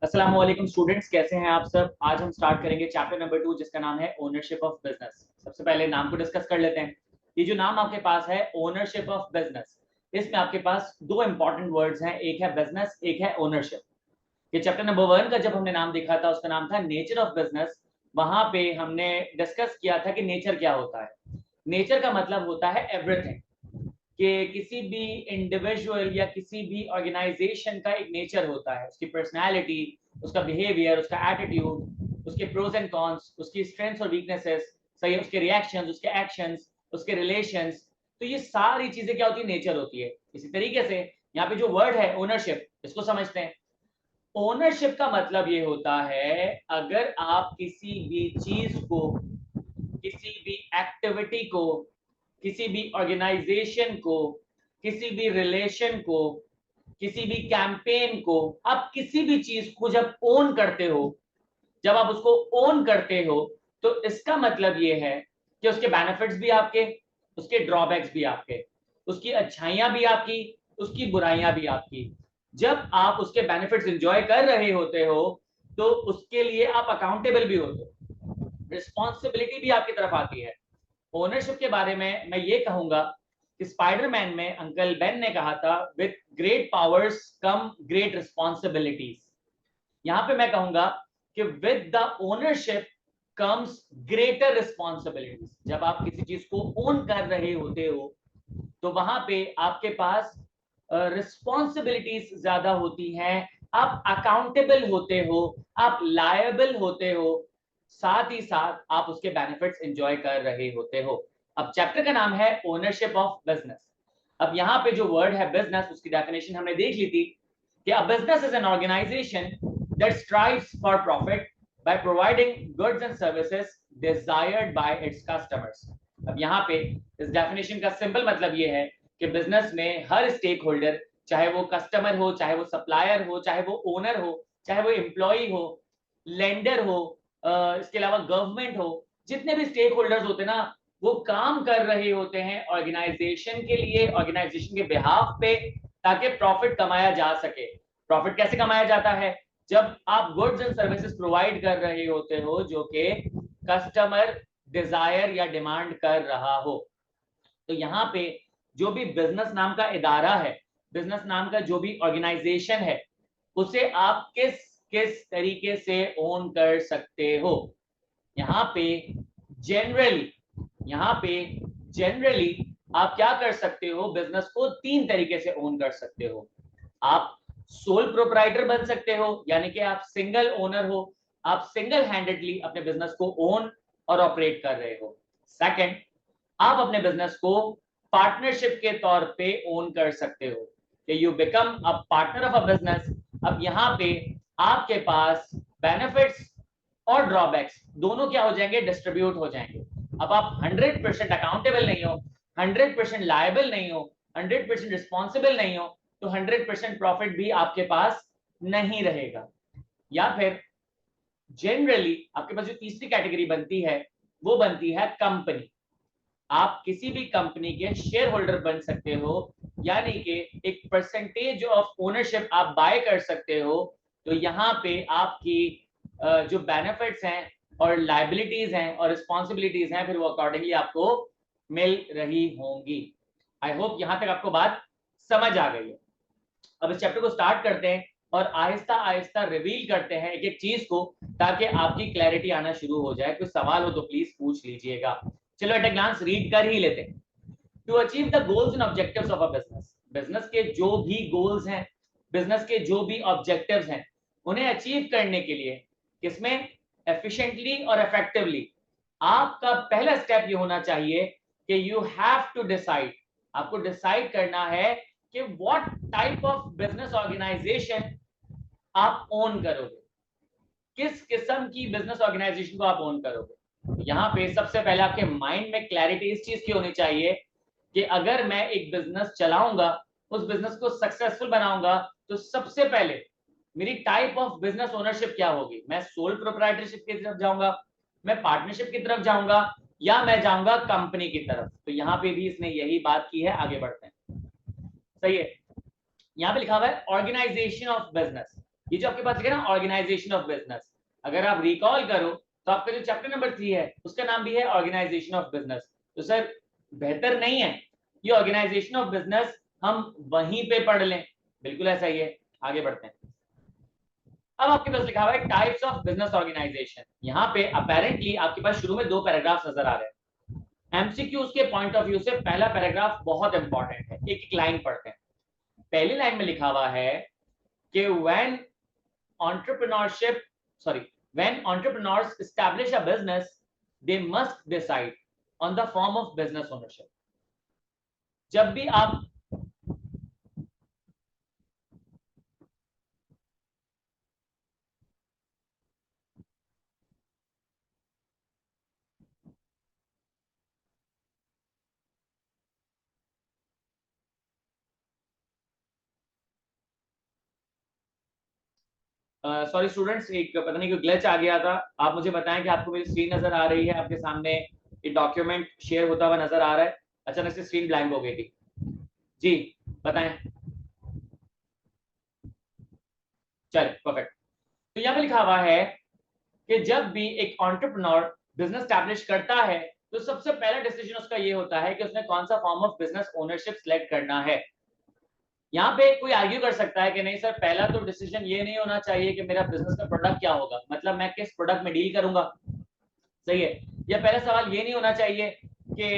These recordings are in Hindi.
अस्सलाम वालेकुम स्टूडेंट्स, कैसे हैं आप सब। आज हम स्टार्ट करेंगे चैप्टर नंबर 2 जिसका नाम है ओनरशिप ऑफ बिजनेस। सबसे पहले नाम को डिस्कस कर लेते हैं। ये जो नाम आपके पास है ओनरशिप ऑफ बिजनेस, इसमें आपके पास दो इंपॉर्टेंट वर्ड्स हैं, एक है बिजनेस, एक है ओनरशिप। ये चैप्टर नंबर 1 का जब हमने नाम देखा था उसका नाम था नेचर ऑफ बिजनेस। वहां पे हमने डिस्कस किया था कि नेचर क्या होता है। नेचर का मतलब होता है एवरीथिंग, कि किसी भी इंडिविजुअल या किसी भी ऑर्गेनाइजेशन का एक नेचर होता है, उसकी पर्सनालिटी, उसका बिहेवियर, उसका एटीट्यूड, उसके प्रोज एंड कॉन्स, उसकी स्ट्रेंथ्स और वीकनेसेस, सही है, उसके रिएक्शंस, उसके एक्शंस, उसके रिलेशंस। तो ये सारी चीजें क्या होती है, नेचर होती है। इसी तरीके से यहाँ पे जो वर्ड है ओनरशिप, इसको समझते हैं। ओनरशिप का मतलब ये होता है, अगर आप किसी भी चीज को, किसी भी एक्टिविटी को, किसी भी ऑर्गेनाइजेशन को, किसी भी रिलेशन को, किसी भी कैंपेन को, आप किसी भी चीज को जब ओन करते हो, जब आप उसको ओन करते हो, तो इसका मतलब ये है कि उसके बेनिफिट्स भी आपके, उसके ड्रॉबैक्स भी आपके, उसकी अच्छाइयां भी आपकी, उसकी बुराइयां भी आपकी। जब आप उसके बेनिफिट्स एंजॉय कर रहे होते हो तो उसके लिए आप अकाउंटेबल भी होते हो, रिस्पॉन्सिबिलिटी भी आपकी तरफ आती है। ओनरशिप के बारे में मैं ये कहूंगा कि स्पाइडरमैन में अंकल बेन ने कहा था, with great powers come great responsibilities. यहां पे मैं कहूंगा कि with the ownership comes greater responsibilities. जब आप किसी चीज को ओन कर रहे होते हो तो वहां पे आपके पास रिस्पॉन्सिबिलिटीज ज्यादा होती हैं, आप अकाउंटेबल होते हो, आप लायबल होते हो, साथ ही साथ आप उसके बेनिफिट्स एंजॉय कर रहे होते हो। अब चैप्टर का नाम है ओनरशिप ऑफ बिजनेस। अब यहाँ पे जो वर्ड है बिजनेस, उसकी डेफिनेशन हमने देख ली थी कि a business is an organisation that strives for profit by providing goods and services desired by its customers. अब यहाँ पे इस डेफिनेशन का सिंपल मतलब ये है कि बिजनेस में हर स्टेक होल्डर, चाहे वो कस्टमर हो, चाहे वो सप्लायर हो, चाहे वो ओनर हो, चाहे वो एम्प्लॉय हो, लेंडर हो, इसके अलावा गवर्नमेंट हो, जितने भी स्टेक होल्डर्स होते हैं ना, वो काम कर रहे होते हैं ऑर्गेनाइजेशन के लिए, ऑर्गेनाइजेशन के बिहाफ पे, ताकि प्रॉफिट कमाया जा सके। प्रॉफिट कैसे कमाया जाता है? जब आप गुड्स एंड सर्विसेज प्रोवाइड कर रहे होते हो जो कि कस्टमर डिजायर या डिमांड कर रहा हो। तो यहाँ पे जो भी बिजनेस नाम का इदारा है, बिजनेस नाम का जो भी ऑर्गेनाइजेशन है, उसे आप किस किस तरीके से ओन कर सकते हो। यहाँ पे जनरली यहाँ पे जनरली आप क्या कर सकते हो, बिजनेस को तीन तरीके से ओन कर सकते हो। आप सोल प्रोप्राइटर बन सकते हो, यानी कि आप सिंगल ओनर हो, आप सिंगल हैंडेडली अपने बिजनेस को ओन और ऑपरेट कर रहे हो। सेकंड, आप अपने बिजनेस को पार्टनरशिप के तौर पे ओन कर सकते हो, कि you become a partner of a business. अब यहाँ पे आपके पास बेनिफिट्स और ड्रॉबैक्स दोनों क्या हो जाएंगे, डिस्ट्रीब्यूट हो जाएंगे। अब आप 100% अकाउंटेबल नहीं हो, 100% लायबल नहीं हो, 100% रिस्पॉन्सिबल नहीं हो, तो 100% प्रॉफिट भी आपके पास नहीं रहेगा। या फिर जनरली आपके पास जो तीसरी कैटेगरी बनती है वो बनती है कंपनी। आप किसी भी कंपनी के शेयर होल्डर बन सकते हो, यानी कि एक परसेंटेज ऑफ ओनरशिप आप बाय कर सकते हो। तो यहाँ पे आपकी जो बेनिफिट्स हैं और लाइबिलिटीज हैं और रिस्पॉन्सिबिलिटीज हैं, फिर वो अकॉर्डिंगली आपको मिल रही होंगी। आई होप यहाँ तक आपको बात समझ आ गई है। अब इस चैप्टर को स्टार्ट करते हैं और आहिस्ता आहिस्ता रिवील करते हैं एक एक चीज को, ताकि आपकी क्लैरिटी आना शुरू हो जाए। कोई सवाल हो तो प्लीज पूछ लीजिएगा। चलो एट ए ग्लांस रीड कर ही लेते हैं। To achieve the goals and objectives of a business, business के जो भी गोल्स हैं, बिजनेस के जो भी ऑब्जेक्टिव्स हैं, उन्हें अचीव करने के लिए किसमें, एफिशिएंटली और इफेक्टिवली, आपका पहला स्टेप ये होना चाहिए कि यू हैव टू डिसाइड, आपको डिसाइड करना है कि what type of business organisation आप ओन करोगे, किस किस्म की बिजनेस ऑर्गेनाइजेशन को आप ओन करोगे। यहाँ पे सबसे पहले आपके माइंड में क्लैरिटी इस चीज की होनी चाहिए कि अगर मैं एक बिजनेस चलाऊंगा, उस बिजनेस को सक्सेसफुल बनाऊंगा, तो सबसे पहले मेरी टाइप ऑफ बिजनेस ओनरशिप क्या होगी। मैं सोल प्रोप्राइटरशिप की तरफ जाऊंगा, मैं पार्टनरशिप की तरफ जाऊंगा, या मैं जाऊंगा कंपनी की तरफ। तो यहाँ पे भी इसने यही बात की है। आगे बढ़ते हैं, सही है। यहाँ पे लिखा हुआ है ऑर्गेनाइजेशन ऑफ बिजनेस। ये जो आपके पास लिखा है ना ऑर्गेनाइजेशन ऑफ बिजनेस, अगर आप रिकॉल करो तो आपका जो चैप्टर नंबर 3 है उसका नाम भी है ऑर्गेनाइजेशन ऑफ बिजनेस। तो सर बेहतर नहीं है ये ऑर्गेनाइजेशन ऑफ बिजनेस हम वहीं पे पढ़ लें? बिल्कुल ऐसा ही है। आगे बढ़ते हैं। अब आपके पास लिखा हुआ है टाइप्स ऑफ बिजनेस ऑर्गेनाइजेशन। यहाँ पे अपेरेंटली आपके पास शुरू में 2 पैराग्राफ नजर आ रहे हैं। एमसीक्यूज के पॉइंट ऑफ व्यू से पहला पैराग्राफ बहुत इंपॉर्टेंट है, एक एक लाइन पढ़ते हैं। पहली लाइन में लिखा हुआ है कि entrepreneurship when entrepreneurs establish a business they must decide on the form of business ownership। जब भी आप सॉरी स्टूडेंट्स, एक पता नहीं क्यों ग्लिच आ गया था। आप मुझे बताएं कि आपको मेरी स्क्रीन नजर आ रही है, आपके सामने ये डॉक्यूमेंट शेयर होता हुआ नजर आ रहा है? अचानक से स्क्रीन ब्लैंक हो गई थी। जी बताएं। चलिए परफेक्ट। तो यहाँ पे लिखा हुआ है कि जब भी एक एंटरप्रेन्योर बिजनेस स्टैब्लिश करता है तो सबसे पहला डिसीजन उसका ये होता है कि उसने कौन सा form of business ownership select करना है। यहाँ पे कोई आर्ग्यू कर सकता है कि नहीं सर, पहला तो डिसीजन ये नहीं होना चाहिए कि मेरा बिजनेस का प्रोडक्ट क्या होगा, मतलब मैं किस प्रोडक्ट में डील करूंगा, सही है। या पहला सवाल ये नहीं होना चाहिए कि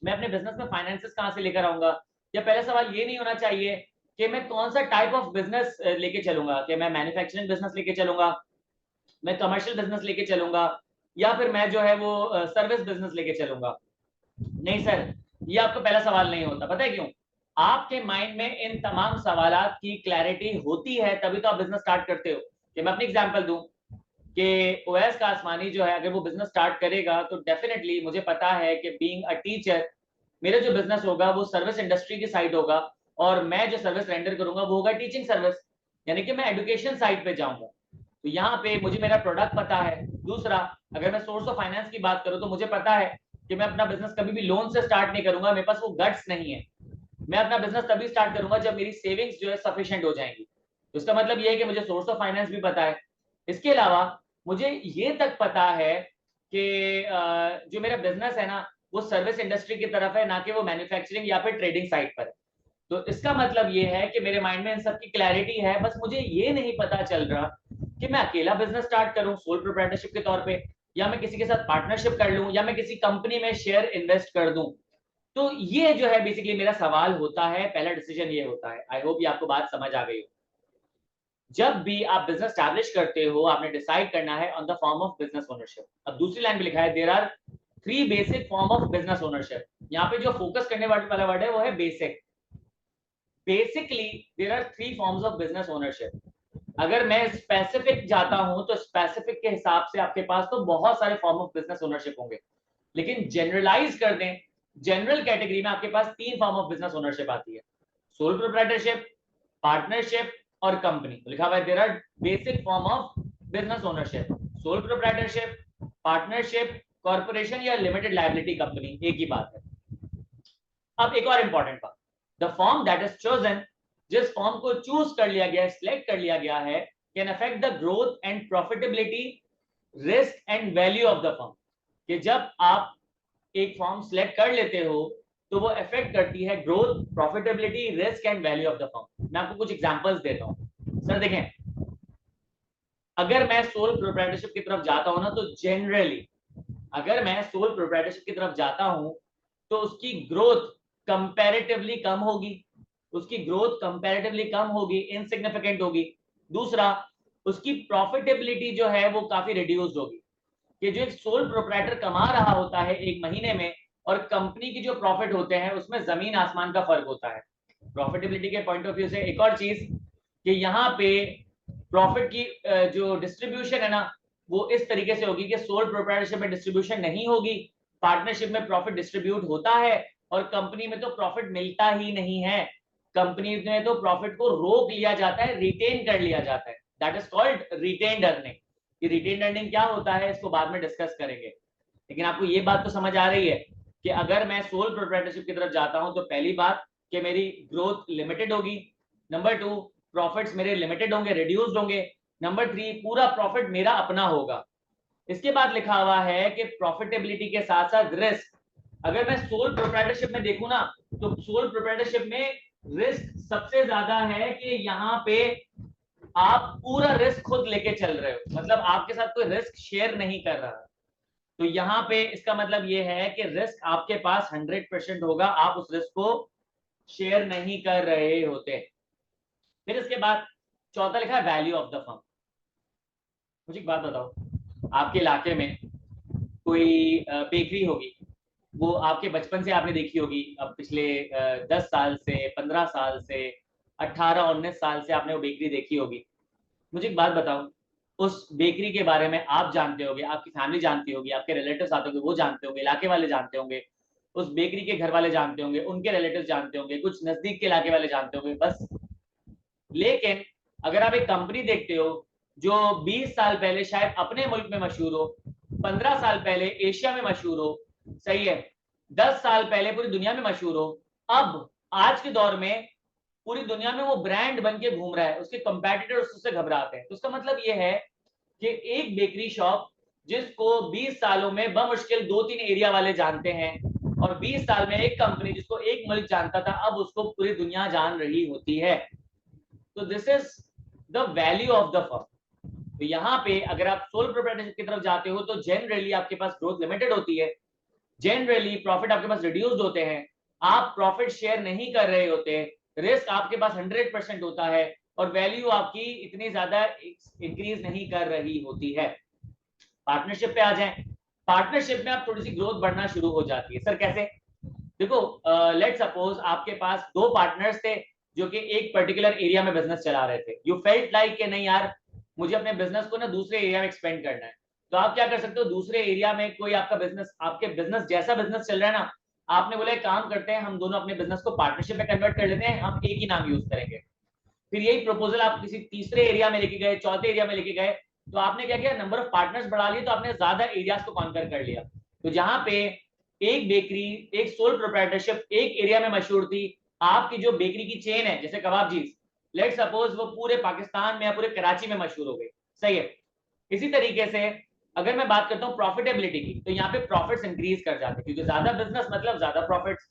मैं अपने बिजनेस में फाइनेंसेस कहां से लेकर आऊंगा। या पहला सवाल ये नहीं होना चाहिए कि मैं कौन सा टाइप ऑफ बिजनेस लेके चलूंगा, कि मैं मैन्युफैक्चरिंग बिजनेस लेके चलूंगा, मैं कमर्शियल बिजनेस लेके चलूंगा, या फिर मैं जो है वो सर्विस बिजनेस लेके चलूंगा। नहीं सर, ये आपका पहला सवाल नहीं होता। पता है क्यों? आपके माइंड में इन तमाम सवालात की क्लैरिटी होती है तभी तो आप बिजनेस स्टार्ट करते हो। कि मैं अपनी एग्जांपल दूं कि ओएस का आसमानी जो है अगर वो बिजनेस स्टार्ट करेगा तो डेफिनेटली मुझे पता है कि बीइंग अ टीचर मेरा जो बिजनेस होगा वो सर्विस इंडस्ट्री की साइड होगा, और मैं जो सर्विस रेंडर करूंगा वो होगा टीचिंग सर्विस, यानी कि मैं एजुकेशन साइड पे जाऊंगा। तो यहाँ पे मुझे मेरा प्रोडक्ट पता है। दूसरा, अगर मैं सोर्स ऑफ फाइनेंस की बात करूं तो मुझे पता है कि मैं अपना बिजनेस कभी भी लोन से स्टार्ट नहीं करूंगा, मेरे पास वो गट्स नहीं है। मैं अपना बिजनेस तभी स्टार्ट करूंगा जब मेरी सेविंग्स जो है सफिशिएंट हो जाएंगी। तो इसका मतलब ये है कि मुझे सोर्स ऑफ फाइनेंस भी पता है। इसके अलावा मुझे ये तक पता है कि जो मेरा बिजनेस है ना वो सर्विस इंडस्ट्री की तरफ है, ना कि वो मैन्युफैक्चरिंग या फिर ट्रेडिंग साइड पर है। तो इसका मतलब ये है कि मेरे माइंड में इन सब की क्लैरिटी है, बस मुझे ये नहीं पता चल रहा कि मैं अकेला बिजनेस स्टार्ट करूं सोल प्रोप्राइटरशिप के तौर पे, या मैं किसी के साथ पार्टनरशिप कर लूं, या मैं किसी कंपनी में शेयर इन्वेस्ट कर दूं। तो ये जो है बेसिकली मेरा सवाल होता है, पहला डिसीजन ये होता है। आई होप ये आपको बात समझ आ गई हो। जब भी आप बिजनेस स्टैब्लिश करते हो आपने डिसाइड करना है on the form of business ownership. अब दूसरी लाइन में लिखा है there are 3 basic form of business ownership. यहाँ पे जो फोकस करने वाला वर्ड है वो है basic. Basically there are 3 forms of business ownership. अगर मैं स्पेसिफिक जाता हूं तो स्पेसिफिक के हिसाब से आपके पास तो बहुत सारे फॉर्म ऑफ बिजनेस ओनरशिप होंगे, लेकिन जनरलाइज कर दें, जनरल कैटेगरी में आपके पास 3 फॉर्म ऑफ बिजनेस ओनरशिप आती है, सोल प्रोप्राइटरशिप, पार्टनरशिप और कंपनी। तो लिखा हुआ है there are basic form of business ownership, sole proprietorship, partnership, corporation या लिमिटेड लायबिलिटी कंपनी, एक ही बात है। अब एक और इंपॉर्टेंट बात, the form that is chosen, जिस फॉर्म को चूज कर लिया गया है, सिलेक्ट कर लिया गया है, can affect the growth and profitability, risk and value of the form. कि जब आप एक फॉर्म सिलेक्ट कर लेते हो तो वो अफेक्ट करती है growth, profitability, risk and value of the form. मैं आपको कुछ एग्जांपल्स देता हूं। सर देखें, अगर मैं सोल प्रोप्राइटरशिप की तरफ जाता हूं ना तो जनरली अगर मैं सोल प्रोप्राइटरशिप की तरफ जाता हूं तो उसकी ग्रोथ कंपैरेटिवली कम होगी, उसकी ग्रोथ कंपैरेटिवली कम होगी, इनसिग्निफिकेंट होगी। दूसरा, उसकी प्रॉफिटेबिलिटी जो है वो काफी रिड्यूस्ड होगी। कि जो एक सोल प्रोप्राइटर कमा रहा होता है एक महीने में और कंपनी की जो प्रॉफिट होते हैं उसमें जमीन आसमान का फर्क होता है। प्रॉफिटेबिलिटी के पॉइंट ऑफ व्यू से एक और चीज कि यहाँ पे प्रॉफिट की जो डिस्ट्रीब्यूशन है ना वो इस तरीके से होगी कि सोल प्रोप्राइटरशिप में डिस्ट्रीब्यूशन नहीं होगी, पार्टनरशिप में प्रॉफिट डिस्ट्रीब्यूट होता है, और कंपनी में तो प्रॉफिट मिलता ही नहीं है। कंपनी में तो प्रॉफिट को रोक लिया जाता है, रिटेन कर लिया जाता है। That is called retained earning. ये रिटेन्ड अर्निंग क्या होता है इसको बाद में डिस्कस करेंगे, लेकिन आपको ये बात तो समझ आ रही है कि अगर मैं सोल प्रोप्राइटरशिप की तरफ जाता हूं तो पहली बात कि मेरी ग्रोथ लिमिटेड होगी, नंबर 2 प्रॉफिट्स मेरे लिमिटेड होंगे, रिड्यूस्ड होंगे। नंबर 3, पूरा प्रॉफिट मेरा अपना होगा। इसके बाद लिखा हुआ है कि प्रॉफिटेबिलिटी के साथ साथ रिस्क। अगर मैं सोल प्रोप्राइटरशिप में देखूं ना, तो सोल प्रोप्राइटरशिप में रिस्क सबसे ज्यादा है कि यहाँ पे आप पूरा रिस्क खुद लेके चल रहे हो, मतलब आपके साथ कोई रिस्क शेयर नहीं कर रहा। तो यहाँ पे इसका मतलब ये है कि रिस्क आपके पास 100% होगा, आप उस रिस्क को शेयर नहीं कर रहे होते। फिर इसके बाद चौथा लिखा है वैल्यू ऑफ द फर्म। मुझे एक बात बताओ, आपके इलाके में कोई बेकरी होगी, वो आपके बचपन से आपने देखी होगी, अब पिछले 10 साल से, 15 साल से, 18-19 साल से आपने वो बेकरी देखी होगी। मुझे एक बात बताओ, उस बेकरी के बारे में आप जानते होगे, आपकी फैमिली जानती होगी, आपके रिलेटिव्स आते होंगे वो जानते होंगे, इलाके वाले जानते होंगे, उस बेकरी के घर वाले जानते होंगे, उनके रिलेटिव्स जानते होंगे, कुछ नजदीक के इलाके वाले जानते होंगे, बस। लेकिन अगर आप एक कंपनी देखते हो जो 20 साल पहले शायद अपने मुल्क में मशहूर हो, 15 साल पहले एशिया में मशहूर हो, सही है, 10 साल पहले पूरी दुनिया में मशहूर हो, अब आज के दौर में पूरी दुनिया में वो ब्रांड बन के घूम रहा है, उसके कंपेटिटर्स उससे घबराते हैं। तो उसका मतलब ये है कि एक बेकरी शॉप जिसको 20 सालों में बमुश्किल 2-3 एरिया वाले जानते हैं, और 20 साल में एक कंपनी जिसको एक मुल्क जानता था, अब उसको पूरी दुनिया जान रही होती है। तो this is the value of the firm. तो यहाँ पे अगर आप सोल प्रोप्राइटरशिप की तरफ जाते हो तो जनरली आपके पास ग्रोथ लिमिटेड होती है, जनरली प्रॉफिट आपके पास रिड्यूस्ड होते हैं, आप प्रॉफिट शेयर नहीं कर रहे होते, रिस्क आपके पास 100% होता है, और वैल्यू आपकी इतनी ज्यादा इंक्रीज नहीं कर रही होती है। पार्टनरशिप पे आ जाएं। पार्टनरशिप में आप थोड़ी सी ग्रोथ बढ़ना शुरू हो जाती है। सर कैसे? देखो, लेट सपोज आपके पास दो पार्टनर्स थे जो कि एक पर्टिकुलर एरिया में बिजनेस चला रहे थे। यू फेल्ट लाइक कि नहीं यार, मुझे अपने बिजनेस को ना दूसरे एरिया में एक्सपेंड करना है। तो आप क्या कर सकते हो, दूसरे एरिया में कोई आपका बिजनेस, आपके बिजनेस जैसा बिजनेस चल रहा है ना, आपने बोला एक काम करते हैं, हम दोनों अपने बिजनेस को पार्टनरशिप में कन्वर्ट कर लेते हैं, हम एक ही नाम यूज करेंगे। फिर यही प्रपोजल आप किसी तीसरे एरिया में लेके गए, चौथे एरिया में लेके गए, तो आपने क्या किया, नंबर ऑफ पार्टनर्स बढ़ा लिए, तो आपने ज्यादा एरियाज को कॉन्कर कर लिया। तो जहां पे एक बेकरी, एक सोल प्रोप्राइटरशिप एक एरिया में मशहूर थी, आपकी जो बेकरी की चेन है जैसे कबाब जी, लेट सपोज वो पूरे पाकिस्तान में या पूरे कराची में मशहूर हो गई, सही है। इसी तरीके से अगर मैं बात करता हूँ प्रॉफिटेबिलिटी की, तो यहाँ पे प्रॉफिट्स इंक्रीज कर जाते हैं, क्योंकि ज्यादा बिजनेस मतलब ज्यादा प्रॉफिट्स।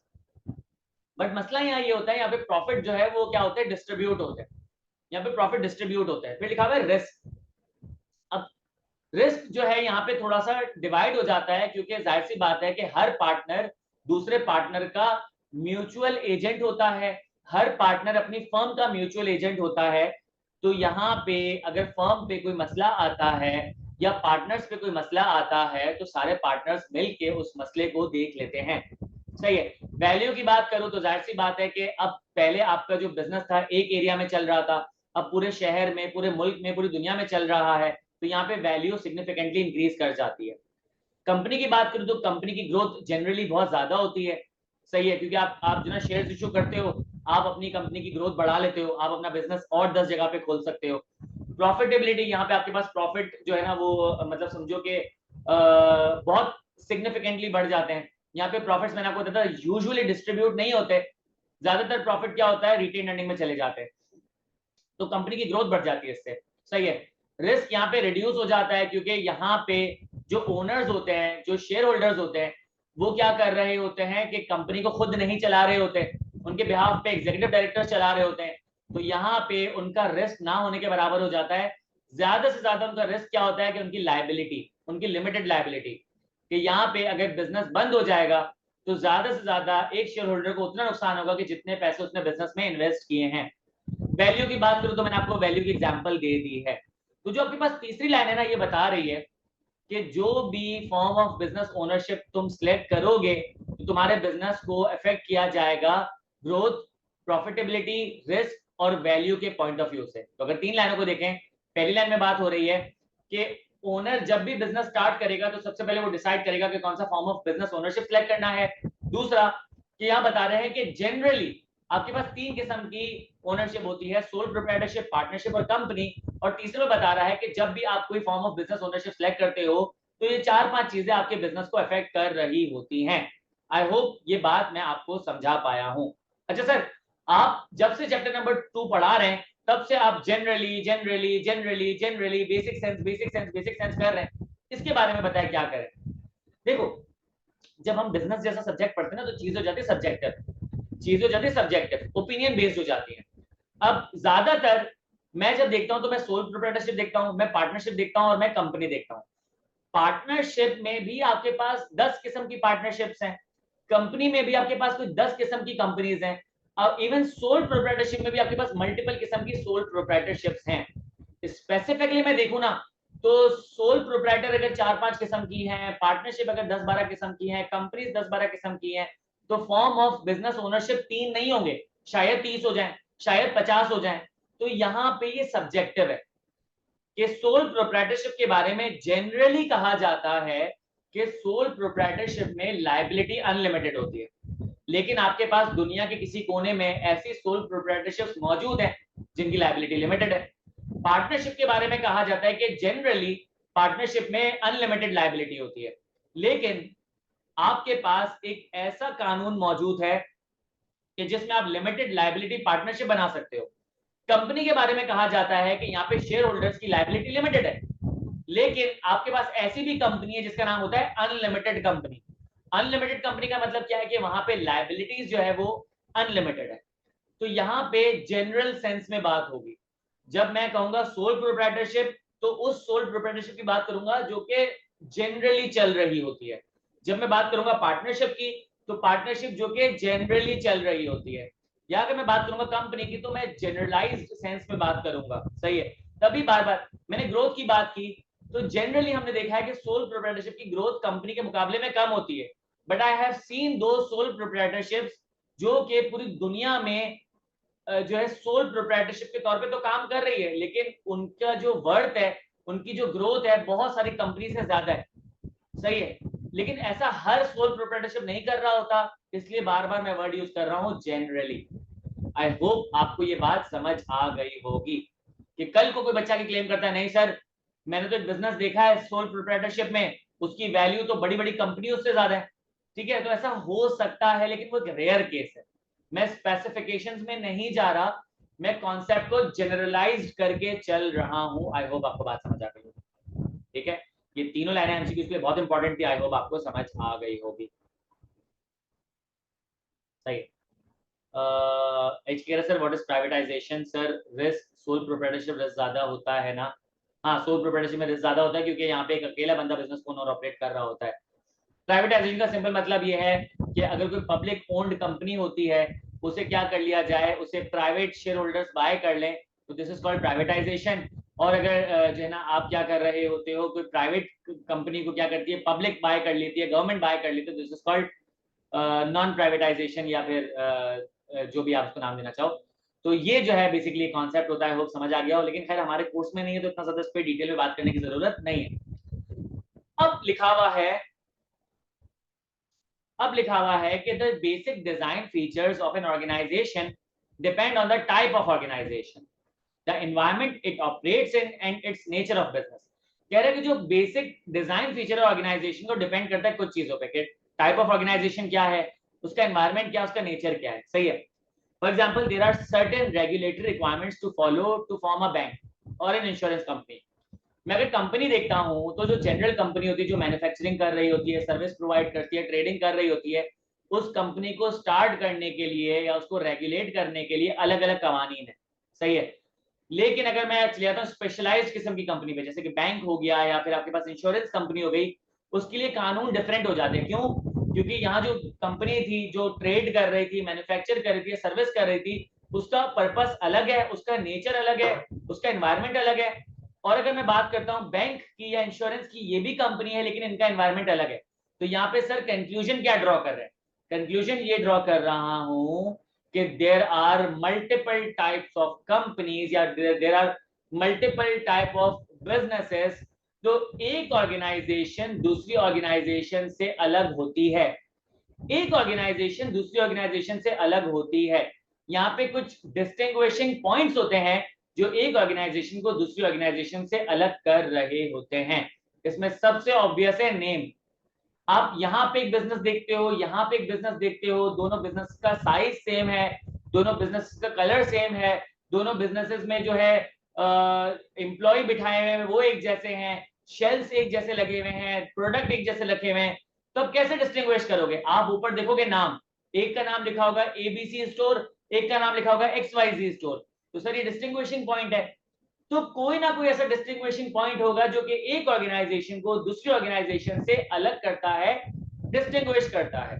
बट मसला यहाँ ये होता है, यहाँ पे प्रॉफिट जो है वो क्या होता है, डिस्ट्रीब्यूट होते हैं। यहाँ पे प्रॉफिट डिस्ट्रीब्यूट होता है। फिर लिखा हुआ है रिस्क। अब रिस्क जो है यहाँ पे थोड़ा सा डिवाइड हो जाता है, क्योंकि जाहिर सी बात है कि हर पार्टनर दूसरे पार्टनर का म्यूचुअल एजेंट होता है, हर पार्टनर अपनी फर्म का म्यूचुअल एजेंट होता है। तो यहाँ पे अगर फर्म पे कोई मसला आता है या पार्टनर्स पे कोई मसला आता है, तो सारे पार्टनर्स मिलके उस मसले को देख लेते हैं, सही है। वैल्यू की बात करूं तो जाहिर सी बात है कि अब पहले आपका जो बिजनेस था एक एरिया में चल रहा था, अब पूरे शहर में, पूरे मुल्क में, पूरी दुनिया में चल रहा है, तो यहाँ पे वैल्यू सिग्निफिकेंटली इंक्रीज कर जाती है। कंपनी की बात करूं तो कंपनी की ग्रोथ जनरली बहुत ज्यादा होती है, सही है, क्योंकि आप जो ना शेयर इशू करते हो, आप अपनी कंपनी की ग्रोथ बढ़ा लेते हो, आप अपना बिजनेस और 10 जगह पे खोल सकते हो। प्रॉफिटेबिलिटी, यहाँ पे आपके पास प्रॉफिट जो है ना वो मतलब समझो कि बहुत सिग्निफिकेंटली बढ़ जाते हैं। यहाँ पे प्रॉफिट्स मैंने आपको बताया यूजुअली डिस्ट्रीब्यूट नहीं होते, ज्यादातर प्रॉफिट क्या होता है, रिटेन अर्निंग में चले जाते हैं, तो कंपनी की ग्रोथ बढ़ जाती है इससे, सही है। रिस्क यहाँ पे रिड्यूस हो जाता है, क्योंकि यहाँ पे जो ओनर्स होते हैं, जो शेयर होल्डर्स होते हैं, वो क्या कर रहे होते हैं कि कंपनी को खुद नहीं चला रहे होते, उनके बिहाफ पे एग्जीक्यूटिव डायरेक्टर चला रहे होते हैं। तो यहाँ पे उनका रिस्क ना होने के बराबर हो जाता है। ज्यादा से ज्यादा उनका रिस्क क्या होता है कि उनकी लायबिलिटी, उनकी लिमिटेड लायबिलिटी, कि यहाँ पे अगर बिजनेस बंद हो जाएगा तो ज्यादा से ज्यादा एक शेयर होल्डर को उतना नुकसान होगा कि जितने पैसे उसने बिजनेस में इन्वेस्ट किए हैं। वैल्यू की बात करूं तो मैंने आपको वैल्यू की एग्जांपल दे दी है। तो जो आपके पास तीसरी लाइन है ना, ये बता रही है कि जो भी फॉर्म ऑफ बिजनेस ओनरशिप तुम सिलेक्ट करोगे, तो तुम्हारे बिजनेस को अफेक्ट किया जाएगा ग्रोथ, प्रॉफिटेबिलिटी, रिस्क और वैल्यू के पॉइंट ऑफ व्यू से। तो अगर तीन लाइनों को देखें, पहली लाइन में बात हो रही है कि ओनर जब भी बिजनेस स्टार्ट करेगा तो सबसे पहले वो डिसाइड करेगा कि कौन सा form of business ownership select करना है। दूसरा, कि यहाँ बता रहे हैं कि जनरली आपके पास तीन किस्म की ओनरशिप होती है, सोल प्रोप्राइटरशिप, पार्टनरशिप और कंपनी। और तीसरे में बता रहा है कि जब भी आप कोई form of business ownership select करते हो, तो ये 4-5 चीजें आपके बिजनेस को अफेक्ट कर रही होती हैं। आई होप ये बात मैं आपको समझा पाया हूं। अच्छा सर, आप जब से चैप्टर नंबर 2 पढ़ा रहे हैं, तब से आप generally generally generally generally basic sense basic sense basic sense कर रहे हैं, इसके बारे में बताया क्या करें। देखो जब हम बिजनेस जैसा सब्जेक्ट पढ़ते हैं ना तो चीज हो जाती है सब्जेक्टिव, चीज हो जाती है सब्जेक्टिव, ओपिनियन बेस्ड हो जाती है। अब ज्यादातर मैं जब देखता हूं तो मैं सोल प्रोप्राइटरशिप देखता हूं, मैं पार्टनरशिप देखता हूं और मैं कंपनी देखता हूं। पार्टनरशिप में भी आपके पास 10 किस्म की पार्टनरशिप्स हैं, कंपनी में भी आपके पास कुछ 10 किस्म की कंपनीज हैं, और इवन सोल प्रोप्राइटरशिप में भी आपके पास मल्टीपल किस्म की सोल प्रोप्राइटरशिप्स हैं। स्पेसिफिकली मैं देखूं ना तो सोल प्रोप्राइटर अगर 4-5 किस्म की हैं, पार्टनरशिप अगर 10-12 किस्म की हैं, कंपनीज 10-12 किस्म की हैं, तो फॉर्म ऑफ बिजनेस ओनरशिप 3 नहीं होंगे, शायद 30 हो जाएं, शायद 50 हो जाएं। तो यहाँ पे ये सब्जेक्टिव है कि सोल प्रोप्राइटरशिप के बारे में जनरली कहा जाता है कि सोल प्रोप्राइटरशिप में लायबिलिटी अनलिमिटेड होती है, लेकिन आपके पास दुनिया के किसी कोने में ऐसी सोल प्रोप्राइटरशिप्स मौजूद हैं जिनकी लायबिलिटी लिमिटेड है। पार्टनरशिप के बारे में कहा जाता है कि जनरली पार्टनरशिप में अनलिमिटेड लायबिलिटी होती है, लेकिन आपके पास एक ऐसा कानून मौजूद है कि जिसमें आप लिमिटेड लायबिलिटी पार्टनरशिप बना सकते हो। कंपनी के बारे में कहा जाता है कि यहाँ पे शेयर होल्डर्स की लायबिलिटी लिमिटेड है, लेकिन आपके पास ऐसी भी कंपनी है जिसका नाम होता है अनलिमिटेड कंपनी। अनलिमिटेड कंपनी का मतलब क्या है कि वहां पे लायबिलिटीज जो है वो अनलिमिटेड है। तो यहाँ पे जनरल सेंस में बात होगी। जब मैं कहूंगा सोल प्रोप्राइटरशिप तो उस सोल प्रोप्राइटरशिप की बात करूंगा जो कि जनरली चल रही होती है। जब मैं बात करूंगा पार्टनरशिप की तो पार्टनरशिप जो कि जनरली चल रही होती है। या अगर मैं बात करूंगा कंपनी की तो मैं जनरलाइज्ड सेंस में बात करूंगा, सही है। तभी बार बार मैंने ग्रोथ की बात की, तो जनरली हमने देखा है कि सोल प्रोप्राइटरशिप की ग्रोथ कंपनी के मुकाबले में कम होती है, बट आई हैव सीन दो सोल प्रोप्राइटरशिप्स जो कि पूरी दुनिया में जो है सोल प्रोप्राइटरशिप के तौर पे तो काम कर रही है, लेकिन उनका जो वर्थ है, उनकी जो ग्रोथ है बहुत सारी कंपनी से ज्यादा है, सही है। लेकिन ऐसा हर सोल प्रोप्राइटरशिप नहीं कर रहा होता, इसलिए बार बार मैं वर्ड यूज कर रहा हूं जनरली। आई होप आपको ये बात समझ आ गई होगी कि कल को कोई बच्चा की क्लेम करता है नहीं सर मैंने तो एक बिजनेस देखा है सोल प्रोप्राइटरशिप में, उसकी वैल्यू तो बड़ी बड़ी कंपनियों से ज्यादा है, ठीक है, तो ऐसा हो सकता है, लेकिन वो एक रेयर केस है। मैं स्पेसिफिकेशंस में नहीं जा रहा, मैं कॉन्सेप्ट को जनरलाइज्ड करके चल रहा हूं। आई होप आपको बात समझ आ गई होगी, ठीक है। ये तीनों लाइनें एमसीक्यू के लिए बहुत इंपॉर्टेंट थी, आई होप आपको समझ आ गई होगी, सही। Sir what is privatisation sir, risk sole proprietorship risk ज्यादा होता है ना। हाँ सोल प्रोप्राइटरशिप में रिस्क ज्यादा होता है क्योंकि यहाँ पे एक अकेला बंदा बिजनेस को ओनर ऑपरेट कर रहा होता है। प्राइवेटाइजेशन का सिंपल मतलब ये है कि अगर कोई पब्लिक ओन्ड कंपनी होती है उसे क्या कर लिया जाए, उसे प्राइवेट शेयर होल्डर्स बाय कर लें, तो दिस इज कॉल्ड प्राइवेटाइजेशन। और अगर जो है ना आप क्या कर रहे होते हो, कोई प्राइवेट कंपनी को क्या करती है पब्लिक बाय कर लेती है, गवर्नमेंट बाय कर लेती है, this is called non privatisation, या फिर जो भी आप उसको नाम देना चाहो। तो ये जो है बेसिकली कॉन्सेप्ट होता है, होप समझ आ गया हो, लेकिन खैर हमारे कोर्स में नहीं है तो इतना ज्यादा इस पे डिटेल में बात करने की जरूरत नहीं है। अब लिखा हुआ है कि the basic design features of an organisation depend on the type of organisation, the environment it operates in and its nature of business. कह रहे हैं कि जो बेसिक डिजाइन फीचर है ऑर्गेनाइजेशन को डिपेंड करता है कुछ चीजों पे, कि टाइप ऑफ ऑर्गेनाइजेशन क्या है, उसका एनवायरनमेंट क्या है, उसका नेचर क्या है, सही है। For example there are certain regulatory requirements to follow to form a bank और एन इंश्योरेंस कंपनी। मैं अगर कंपनी देखता हूं तो जो जनरल कंपनी होती है जो मैन्युफैक्चरिंग कर रही होती है, सर्विस प्रोवाइड करती है, ट्रेडिंग कर रही होती है, उस कंपनी को स्टार्ट करने के लिए या उसको रेगुलेट करने के लिए अलग अलग कवानीन है, सही है। लेकिन अगर मैं चले जाता हूँ स्पेशलाइज्ड किस्म की कंपनी पे, जैसे कि बैंक हो गया या फिर आपके पास इंश्योरेंस कंपनी हो गई, उसके लिए कानून डिफरेंट हो जाते हैं। क्यों? क्योंकि यहाँ जो कंपनी थी जो ट्रेड कर रही थी, मैन्युफैक्चर कर रही थी, सर्विस कर रही थी, उसका पर्पस अलग है, उसका नेचर अलग है, उसका एनवायरमेंट अलग है। और अगर मैं बात करता हूँ बैंक की या इंश्योरेंस की, ये भी कंपनी है लेकिन इनका एनवायरमेंट अलग है। तो यहाँ पे सर कंक्लूजन क्या ड्रॉ कर रहे हैं? कंक्लूजन ये ड्रॉ कर रहा हूं कि there are multiple types of companies या there are multiple type of businesses. तो एक ऑर्गेनाइजेशन दूसरी ऑर्गेनाइजेशन से अलग होती है, एक ऑर्गेनाइजेशन दूसरी ऑर्गेनाइजेशन से अलग होती है। यहाँ पे कुछ डिस्टिंग्विशिंग पॉइंट्स होते हैं जो एक ऑर्गेनाइजेशन को दूसरी ऑर्गेनाइजेशन से अलग कर रहे होते हैं। इसमें सबसे ऑब्वियस है नेम। आप यहाँ पे एक बिजनेस देखते हो, यहाँ पे एक बिजनेस देखते हो, दोनों बिजनेस का साइज सेम है, दोनों बिजनेस का कलर सेम है, दोनों बिजनेसेस में जो है एम्प्लॉय बिठाए हुए हैं वो एक जैसे हैं, शेल्स एक जैसे लगे हुए हैं, प्रोडक्ट एक जैसे रखे हुए हैं, तो अब कैसे डिस्टिंग्विश करोगे? आप ऊपर देखोगे नाम, एक का नाम लिखा होगा एबीसी स्टोर, एक का नाम लिखा होगा XYZ स्टोर, तो सर ये डिस्टिंग्विशिंग पॉइंट है। तो कोई ना कोई ऐसा डिस्टिंग्विशिंग पॉइंट होगा जो कि एक ऑर्गेनाइजेशन को दूसरी ऑर्गेनाइजेशन से अलग करता है, डिस्टिंग्विश करता है।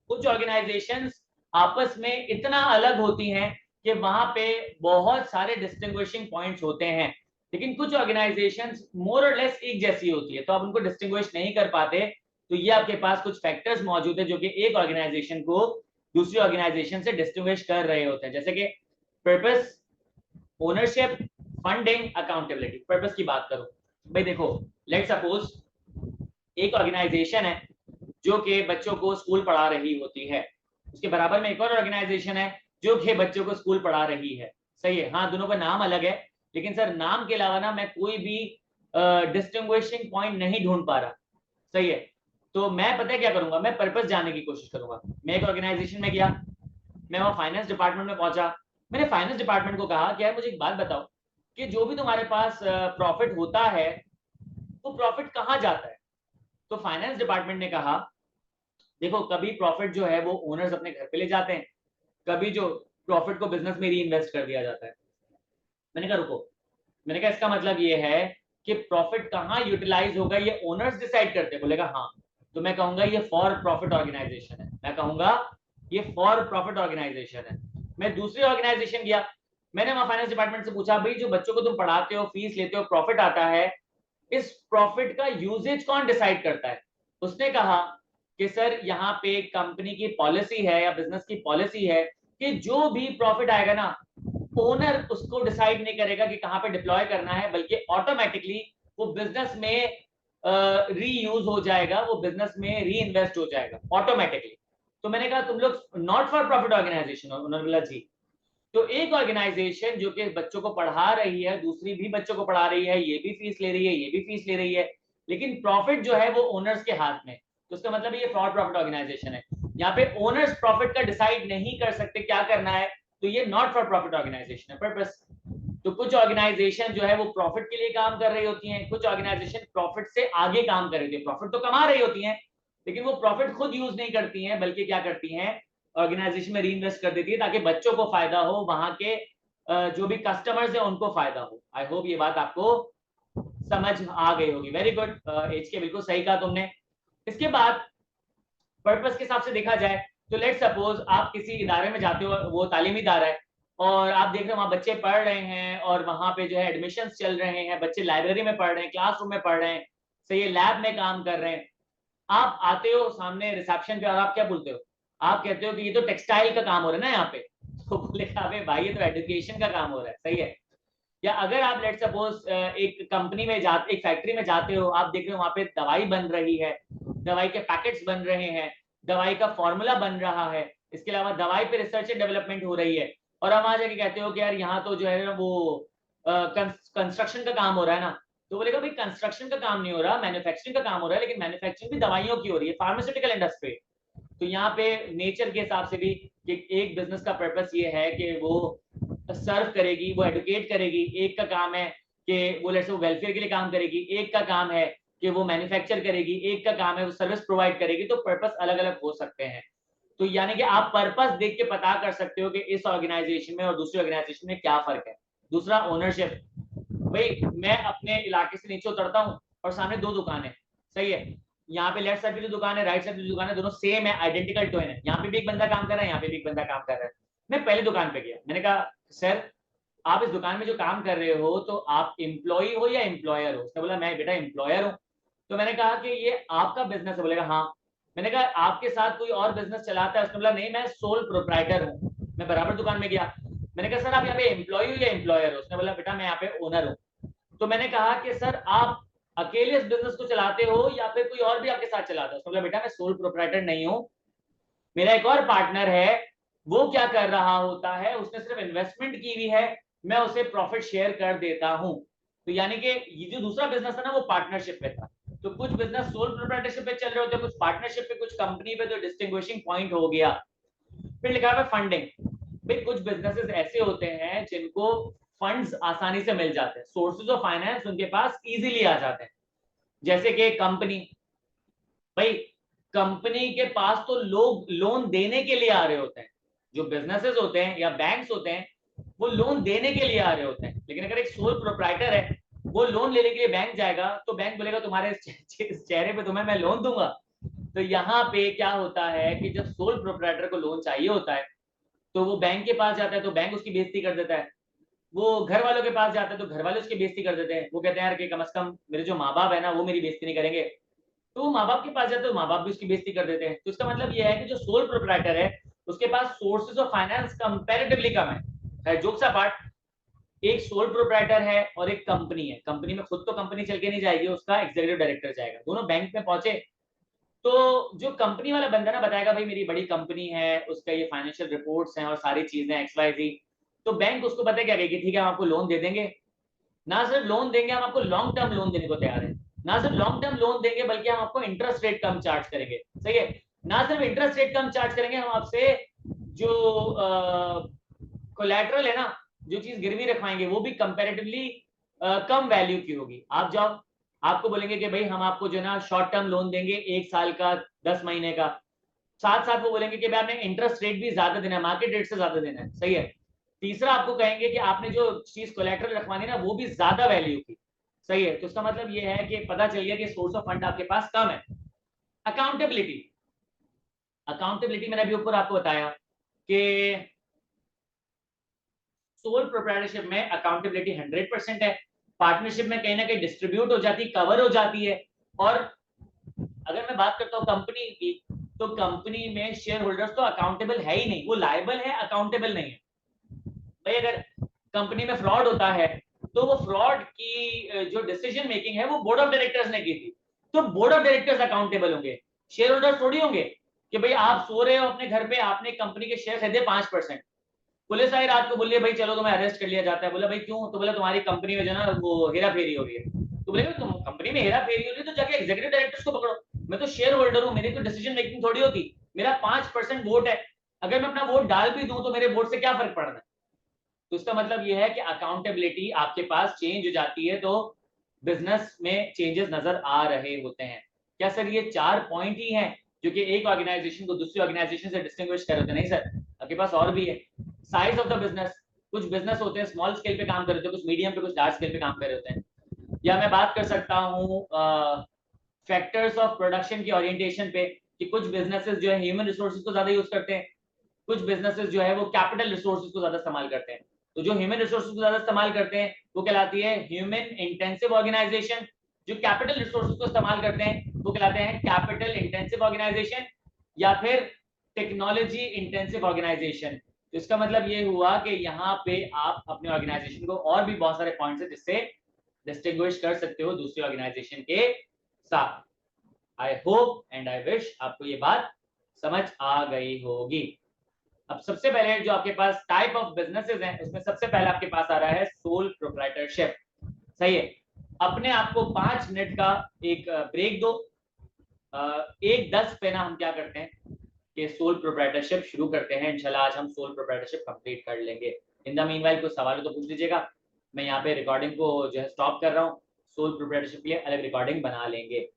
कुछ ऑर्गेनाइजेशंस आपस में इतना अलग होती हैं कि वहां पे बहुत सारे डिस्टिंग्विशिंग पॉइंट्स होते हैं, लेकिन कुछ ऑर्गेनाइजेशंस मोर और लेस एक जैसी होती है, तो आप उनको डिस्टिंग्विश नहीं कर पाते। तो ये आपके पास कुछ फैक्टर्स मौजूद है जो कि एक ऑर्गेनाइजेशन को दूसरी ऑर्गेनाइजेशन से डिस्टिंग्विश कर रहे होते हैं, जैसे कि purpose, ownership, funding, accountability. Purpose की बात करो भाई, देखो लेट सपोज एक ऑर्गेनाइजेशन है जो कि बच्चों को स्कूल पढ़ा रही होती है, उसके बराबर में एक और ऑर्गेनाइजेशन है जो कि बच्चों को स्कूल पढ़ा रही है, सही है। हाँ, दोनों का नाम अलग है, लेकिन सर नाम के अलावा ना मैं कोई भी डिस्टिंग्विशिंग पॉइंट नहीं ढूंढ पा रहा, सही है। तो मैं पता है क्या करूंगा, मैं पर्पस जानने की कोशिश करूंगा। मैं एक ऑर्गेनाइजेशन में गया, मैं वहां फाइनेंस डिपार्टमेंट में पहुंचा, मैंने फाइनेंस डिपार्टमेंट को कहा कि यार मुझे एक बात बताओ कि जो भी तुम्हारे पास प्रॉफिट होता है वो प्रॉफिट कहाँ जाता है? तो फाइनेंस डिपार्टमेंट ने कहा देखो कभी प्रॉफिट जो है वो ओनर्स अपने घर पे ले जाते हैं, कभी जो प्रॉफिट को बिजनेस में री इन्वेस्ट कर दिया जाता है। मैंने कहा रुको, मैंने कहा इसका मतलब ये है कि प्रॉफिट कहाँ यूटिलाइज होगा ये ओनर्स डिसाइड करते हैं? बोलेगा हाँ। तो मैं कहूंगा ये फॉर प्रॉफिट ऑर्गेनाइजेशन है, मैं कहूंगा ये फॉर प्रॉफिट ऑर्गेनाइजेशन है। मैं दूसरी ऑर्गेनाइजेशन गया, मैंने वहां फाइनेंस डिपार्टमेंट से पूछा भाई जो बच्चों को तुम पढ़ाते हो, फीस लेते हो, प्रॉफिट आता है, इस प्रॉफिट का यूजेज कौन डिसाइड करता है? उसने कहा कि सर यहाँ पे कंपनी की पॉलिसी है या बिजनेस की पॉलिसी है कि जो भी प्रॉफिट आएगा ना, ओनर उसको डिसाइड नहीं करेगा कि कहां पे डिप्लॉय करना है, बल्कि ऑटोमेटिकली वो बिजनेस में रीयूज हो जाएगा, वो बिजनेस में री इन्वेस्ट हो जाएगा ऑटोमेटिकली। तो मैंने कहा तुम लोग नॉट फॉर प्रॉफिट ऑर्गेनाइजेशन हो? उन्होंने बोला जी। तो एक ऑर्गेनाइजेशन जो कि बच्चों को पढ़ा रही है, दूसरी भी बच्चों को पढ़ा रही है, ये भी फीस ले रही है, ये भी फीस ले रही है, लेकिन प्रॉफिट जो है वो ओनर्स के हाथ में, तो उसका मतलब ये फॉर प्रॉफिट ऑर्गेनाइजेशन है। यहाँ पे ओनर्स प्रॉफिट का डिसाइड नहीं कर सकते क्या करना है, तो ये नॉट फॉर प्रॉफिट ऑर्गेनाइजेशन है, पर्पस। तो कुछ ऑर्गेनाइजेशन जो है वो प्रॉफिट के लिए काम कर रही होती हैं, कुछ ऑर्गेनाइजेशन प्रॉफिट से आगे काम कर रही होती है, प्रॉफिट तो कमा रही होती हैं लेकिन वो प्रॉफिट खुद यूज नहीं करती हैं, बल्कि क्या करती हैं, ऑर्गेनाइजेशन में री इन्वेस्ट कर देती है ताकि बच्चों को फायदा हो, वहां के जो भी कस्टमर्स है उनको फायदा हो। आई होप ये बात आपको समझ आ गई होगी। वेरी गुड एच के, बिल्कुल सही कहा तुमने। इसके बाद पर्पस के हिसाब से देखा जाए तो लेट सपोज आप किसी इदारे में जाते हो, वो तालीमी इदारा है, और आप देख रहे हो वहां बच्चे पढ़ रहे हैं और वहां पे जो है एडमिशन चल रहे हैं, बच्चे लाइब्रेरी में पढ़ रहे हैं, क्लासरूम में पढ़ रहे हैं, सही है, लैब में काम कर रहे हैं। आप आते हो सामने रिसेप्शन पे और आप क्या बोलते हो? आप कहते हो कि ये तो टेक्सटाइल का काम हो रहा है ना यहाँ पे। तो बोलेगा अबे भाई ये तो एजुकेशन का काम हो रहा है, सही है। या अगर आप लेट सपोज एक कंपनी में जाते, एक फैक्ट्री में जाते हो, आप देख रहे हो वहां पे दवाई बन रही है, दवाई के पैकेट्स बन रहे हैं, दवाई का फॉर्मूला बन रहा है, इसके अलावा दवाई पे रिसर्च एंड डेवलपमेंट हो रही है, और आप वहां जाके कहते हो कि यार यहाँ तो जो है ना वो कंस्ट्रक्शन का काम हो रहा है ना। तो बोलेगा भाई कंस्ट्रक्शन का काम नहीं हो रहा, मैन्युफैक्चरिंग का काम हो रहा है, लेकिन मैन्युफैक्चरिंग भी दवाइयों की हो रही है, फार्मास्यूटिकल इंडस्ट्री। तो यहाँ पे नेचर के हिसाब से भी कि एक बिजनेस का पर्पस ये है कि वो सर्व करेगी, वो एडुकेट करेगी। एक का काम है कि वो लेट्स वेलफेयर के लिए काम करेगी, एक का काम है कि वो मैन्युफैक्चर करेगी, एक का काम है वो सर्विस प्रोवाइड करेगी। तो पर्पस अलग अलग हो सकते हैं। तो यानी कि आप पर्पस देख के पता कर सकते हो कि इस ऑर्गेनाइजेशन में और दूसरी ऑर्गेनाइजेशन में क्या फर्क है। दूसरा ओनरशिप, भाई मैं अपने इलाके से नीचे उतरता हूँ और सामने दो दुकान है, सही है, यहाँ पे लेफ्ट साइड की जो दुकान है, राइट साइड की दुकान है, दोनों सेम है, आइडेंटिकल ट्विन है, यहाँ पे भी एक बंदा काम कर रहा है, यहाँ पे भी एक बंदा काम कर रहा है। मैं पहले दुकान पे गया, मैंने कहा सर आप इस दुकान में जो काम कर रहे हो तो आप एम्प्लॉय हो या एम्प्लॉयर हो? उसने बोला मैं बेटा एम्प्लॉयर हूँ। तो मैंने कहा कि ये आपका बिजनेस है? बोलेगा हाँ। मैंने कहा आपके साथ कोई और बिजनेस चलाता है? उसने बोला नहीं मैं सोल प्रोप्राइटर हूँ। मैं बराबर दुकान में गया, मैंने कहा सर आप यहाँ पे एम्प्लॉय हो या एम्प्लॉयर हो? उसने बोला बेटा मैं यहाँ पे ओनर हूँ। तो मैंने कहा कि सर आप अकेले इस बिजनेस को चलाते हो या फिर कोई और भी आपके साथ चलाता है? उसने बोला बेटा मैं सोल प्रोप्राइटर नहीं हूँ, मेरा एक और पार्टनर है, वो क्या कर रहा होता है, उसने सिर्फ इन्वेस्टमेंट की हुई है, मैं उसे प्रॉफिट शेयर कर देता हूं। तो यानी कि ये जो दूसरा बिजनेस था ना वो पार्टनरशिप पे था। तो कुछ बिजनेस सोल प्रोप्राइटरशिप पे चल रहे होते हैं, कुछ पार्टनरशिप पे, कुछ कंपनी पे, तो डिस्टिंग्विशिंग पॉइंट हो गया। फिर लिखा है फंडिंग। भाई कुछ बिजनेसेस ऐसे होते हैं जिनको फंड्स आसानी से मिल जाते हैं, सोर्सेज ऑफ फाइनेंस उनके पास इजीली आ जाते हैं, जैसे कि कंपनी। भाई कंपनी के पास तो लोग लोन देने के लिए आ रहे होते हैं, जो बिजनेसेस होते हैं या बैंक्स होते हैं वो लोन देने के लिए आ रहे होते हैं, लेकिन अगर एक सोल प्रोप्राइटर है वो लोन लेने के लिए बैंक जाएगा तो बैंक बोलेगा तुम्हारे इस चेहरे पे तुम्हें मैं लोन दूंगा। तो यहाँ पे क्या होता है कि जब सोल प्रोप्राइटर को लोन चाहिए होता है तो वो बैंक के पास जाता है तो बैंक उसकी बेइज्जती कर देता है, वो घर वालों के पास जाता है तो घर वाले उसकी बेइज्जती कर देते हैं, वो कहते हैं यार कि कम से कम मेरे जो माँ बाप है ना वो मेरी बेइज्जती नहीं करेंगे, तो वो माँ बाप के पास जाते हैं तो माँ बाप भी उसकी बेइज्जती कर देते हैं। तो इसका मतलब ये है कि जो सोल प्रोप्राइटर है उसके पास सोर्सेज ऑफ फाइनेंस कंपैरेटिवली कम है। जोक्स अपार्ट, एक सोल प्रोप्राइटर है और एक कंपनी है, कंपनी में खुद तो कंपनी चल के नहीं जाएगी, उसका एग्जीक्यूटिव डायरेक्टर जाएगा, दोनों बैंक में पहुंचे तो जो कंपनी वाला बंदा ना बताएगा भाई मेरी बड़ी कंपनी है, उसका ये फाइनेंशियल रिपोर्ट्स हैं और सारी चीजें XYZ, तो बैंक उसको पता है क्या कहेगी, ठीक है हम आपको लोन दे देंगे, ना सिर्फ लोन देंगे हम आपको लॉन्ग टर्म लोन देने को तैयार है, ना सिर्फ लॉन्ग टर्म लोन देंगे बल्कि हम आपको इंटरेस्ट रेट कम चार्ज करेंगे। सही है, ना सिर्फ इंटरेस्ट रेट कम चार्ज करेंगे, हम आपसे जो कोलैटरल है ना, जो चीज गिरवी रखवाएंगे वो भी कंपैरेटिवली कम वैल्यू की होगी। आप जाओ आपको बोलेंगे कि भाई हम आपको जो ना शॉर्ट टर्म लोन देंगे 1 साल का 10 महीने का, साथ साथ वो बोलेंगे कि भाई आपने इंटरेस्ट रेट भी ज्यादा देना है, मार्केट रेट से ज्यादा देना है। सही है, तीसरा आपको कहेंगे कि आपने जो चीज कोलैटरल रखवानी ना वो भी ज्यादा वैल्यू की। सही है, तो इसका मतलब ये है कि पता चल गया कि सोर्स ऑफ फंड आपके पास कम है। अकाउंटेबिलिटी, अकाउंटेबिलिटी मैंने अभी ऊपर आपको बताया कि सोल प्रोप्राइटरशिप में अकाउंटेबिलिटी 100% है, पार्टनरशिप में कहीं ना कहीं डिस्ट्रीब्यूट हो जाती, कवर हो जाती है। और अगर मैं बात करता हूँ कंपनी की, तो कंपनी में शेयर होल्डर्स तो अकाउंटेबल है ही नहीं, वो लायबल है अकाउंटेबल नहीं है। भाई अगर कंपनी में फ्रॉड होता है तो वो फ्रॉड की जो डिसीजन मेकिंग है वो बोर्ड ऑफ डायरेक्टर्स ने की थी, तो बोर्ड ऑफ डायरेक्टर्स अकाउंटेबल होंगे, शेयर होल्डर्स थोड़ी होंगे कि भाई आप सो रहे हो अपने घर पे, आपने कंपनी के शेयर खरीदे 5%, पुलिस आई रात को बोलिए भाई चलो तुम्हें अरेस्ट कर लिया जाता है, बोला भाई क्यों, तो बोला तुम्हारी कंपनी में जो ना वो हेरा फेरी हो रही है, तो बोले तुम कंपनी में हेरा फेरी हो रही है तो जाके एग्जीक्यूटिव डायरेक्टर्स को पकड़ो, मैं तो शेयर होल्डर हूँ, मेरी तो डिसीजन मेकिंग थोड़ी होती, मेरा 5% वोट है, अगर मैं अपना वोट डाल भी दूं तो मेरे वोट से क्या फर्क पड़ रहा है। तो इसका मतलब यह है कि अकाउंटेबिलिटी आपके पास चेंज हो जाती है तो बिजनेस में चेंजेस नजर आ रहे होते हैं। क्या सर ये 4 पॉइंट ही हैं जो कि एक ऑर्गेनाइजेशन को दूसरी ऑर्गेनाइजेशन से डिस्टिंग्विश कर रहे थे? नहीं सर, आपके पास और भी है। साइज ऑफ द बिजनेस, कुछ बिजनेस होते हैं स्मॉल स्केल पे काम कर रहे होते हैं, कुछ मीडियम पे, कुछ लार्ज स्केल पे काम कर रहे होते हैं। या मैं बात कर सकता हूँ फैक्टर्स ऑफ प्रोडक्शन की ओरिएंटेशन पे, कि कुछ बिजनेसेस जो है ह्यूमन रिसोर्सेज को ज्यादा यूज करते हैं, कुछ बिजनेसेस जो है वो कैपिटल रिसोर्सेज को ज्यादा इस्तेमाल करते हैं। तो जो ह्यूमन रिसोर्सेज को ज्यादा इस्तेमाल करते हैं वो कहलाती है ह्यूमन इंटेंसिव ऑर्गेनाइजेशन, जो कैपिटल रिसोर्सेज को इस्तेमाल करते हैं वो कहलाते हैं कैपिटल इंटेंसिव ऑर्गेनाइजेशन, या फिर टेक्नोलॉजी इंटेंसिव ऑर्गेनाइजेशन। तो इसका मतलब ये हुआ कि यहाँ पे आप अपने ऑर्गेनाइजेशन को और भी बहुत सारे पॉइंट्स है जिससे डिस्टिंग्विश कर सकते हो दूसरी ऑर्गेनाइजेशन के साथ। I hope and I wish आपको ये बात समझ आ गई होगी। अब सबसे पहले जो आपके पास टाइप ऑफ बिजनेसेस हैं उसमें सबसे पहले आपके पास आ रहा है सोल प्रोप्राइटरशिप। सही है, अपने आप को 5 मिनट का एक ब्रेक दो। 1:10 पे ना हम क्या करते हैं कि सोल प्रोप्राइटरशिप शुरू करते हैं, इंशाल्लाह आज हम सोल प्रोप्राइटरशिप कंप्लीट कर लेंगे। इन द मीनवाइल कुछ सवाल तो पूछ लीजिएगा, मैं यहाँ पे रिकॉर्डिंग को जो है स्टॉप कर रहा हूँ, सोल प्रोप्राइटरशिप के लिए अलग रिकॉर्डिंग बना लेंगे।